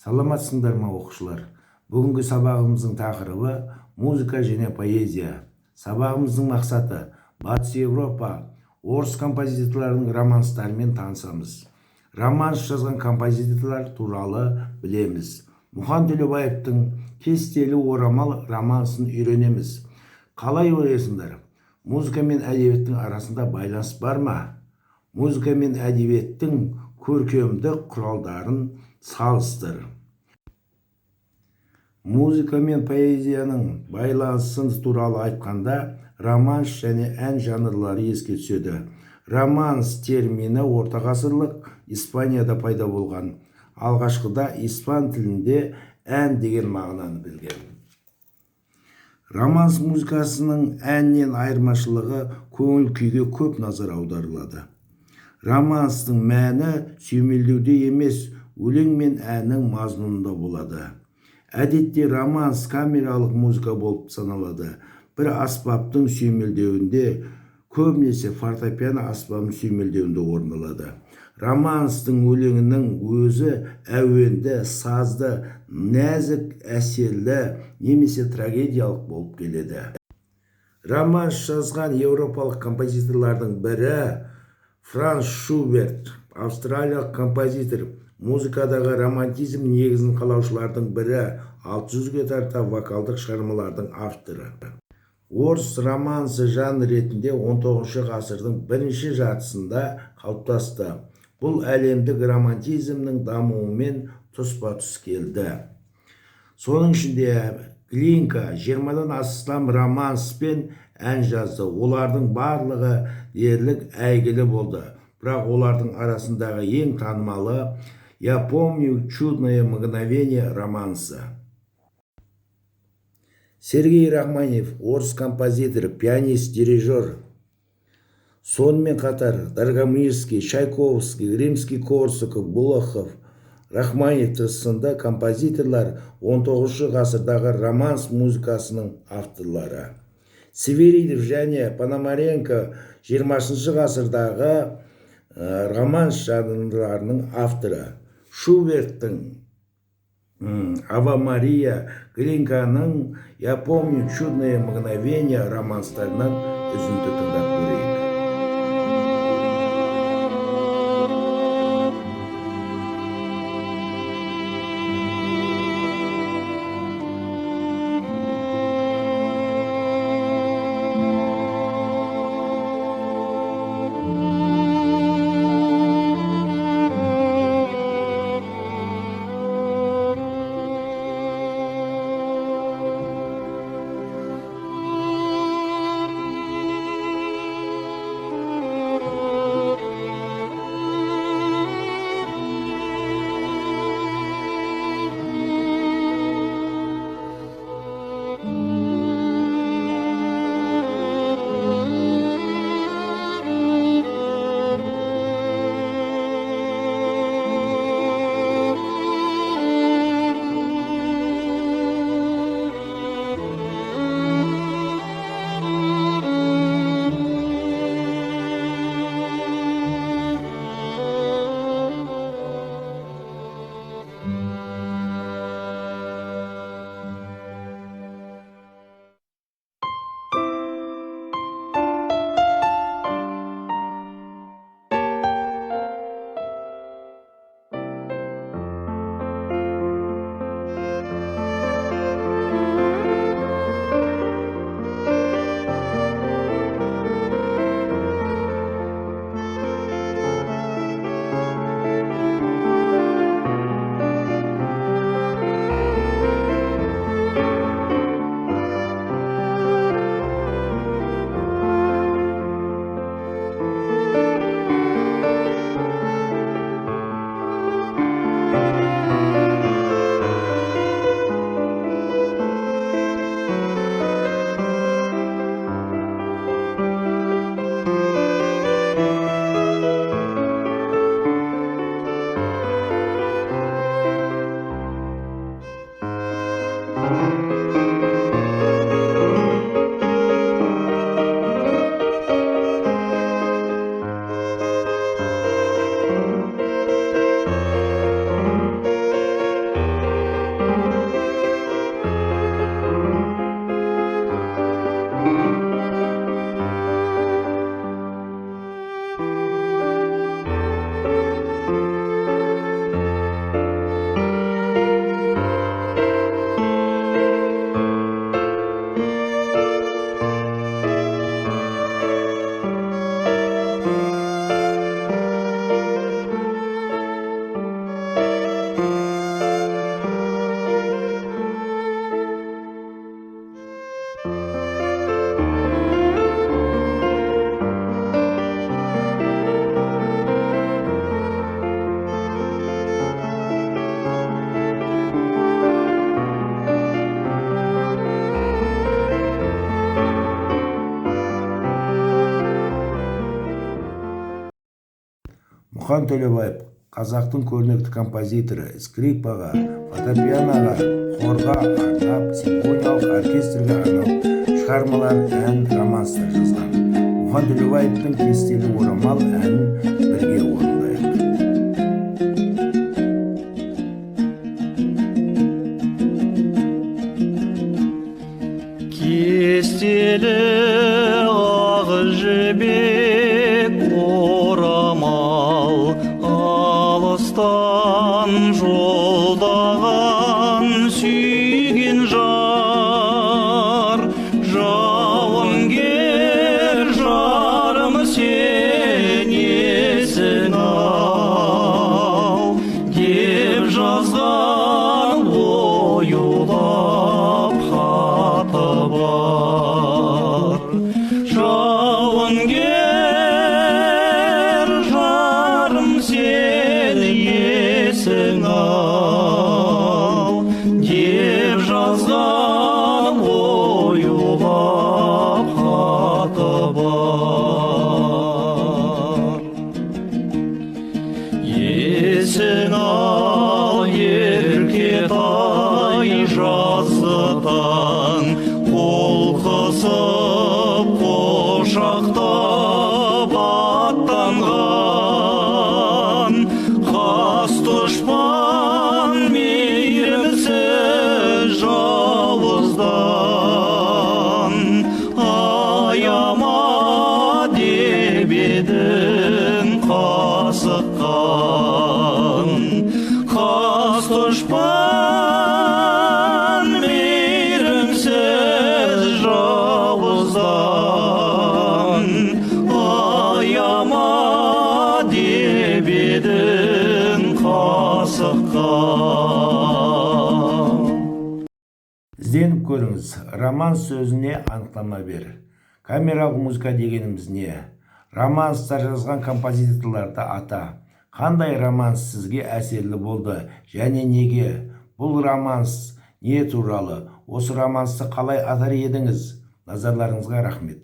Саламатсыңдар ма оқушылар? Бүгінгі сабағымыздың тақырыбы музыка және поэзия. Сабағымыздың мақсаты Батыс Еуропа, орыс композиторларының романстарымен танысамыз. Романс жазған композиторлар туралы білеміз. Мұхан Төлебаевтың Кестелі орамал романсын үйренеміз. Қалай ойлайсыңдар? Музыка мен әдебиеттің арасында байланыс бар ма? Музыка мен әдебиеттің көркемдік құралдарын салыстыр. Музыка мен поэзияның байланысын туралы айтқанда романс және ән жанрлары еске түседі. Романс термині ортағасырлық Испанияда пайда болған. Алғашқыда испан тілінде ән деген мағынаны білген. Романс музыкасының әннен айырмашылығы көңіл күйге көп назар аударылады. Романстың мәні сүйемелдеуде емес, өлең мен әннің мазмұнында болады. Әдетте романс камералық музыка болып саналады. Бір аспаптың сүйемелдеуінде, көбінесе фортепиано аспабының сүйемелдеуінде орындалады. Романстың өлеңінің өзі әуенді, сазды, нәзік, әсерлі немесе трагедиялық болып келеді. Романс жазған еуропалық композиторлардың бірі Франц Шуберт, австралиялық композитор, музыкадағы романтизм негізін қалаушылардың бірі, 600-ге тарта вокалдық шығармалардың авторы. Орыс романсы жанр ретінде 19 ғасырдың бірінші жартысында қалыптасты. Бұл әлемдік романтизмнің дамуымен тұспа-тұс келді. Соның ішінде Глинка 20-дан астам романс пен ән жазды. Олардың барлығы дерлік әйгілі болды. Бірақ олардың арасындағы ең танымалы «Я помню чудное мгновение» романсы. Сергей Рахманинов, орыс композитор, пианист, дирижер. Сонымен қатар Драгомирский, Чайковский, Римский-Корсаков, Булахов, Рахманинов сынды композиторлар 19 ғасырдағы романс музыкасының авторлары. Северидов және Пономаренко 20 ғасырдағы романс жанрларының авторы. Шуберттің «Ава Мария», Глинканың «Я помню чудное мгновение» романстарынан үзінді тыңдап көрейік. Мұқан Төлебаев қазақтың көрнекті композиторы, скрипкаға, фортепианоға, хорға арнап, симфониялық оркестрге арнап шығармалар, ән, романстар жазған. Мұқан Төлебаевтың кестелі орамал әнін бірге орындайық. Кестелі ақ жібек орамал, алыстан жолдаған сүйген жар, жауынгер жарым сен есің ал, деп жазған оюлап хаты бар. Жауынгер жарым сен есің ал, деп жазған оюлап хаты бар. Есің ал, еркетай жазыдан қол қысып қошақтап аттанған, қас дұшпан мейірімсіз жауыздан аяма деп едің қасыққан. Қас дұшпан мейірімсіз жауыздан аяма деп едің қасыққан. Ізденіп көріңіз. Романс сөзіне анықтама бер. Камералық музыка дегеніміз не? Романстар жазған композиторларды ата. Қандай романс сізге әсерлі болды және неге? Бұл романс не туралы? Осы романсты қалай атар едіңіз? Назарларыңызға рахмет.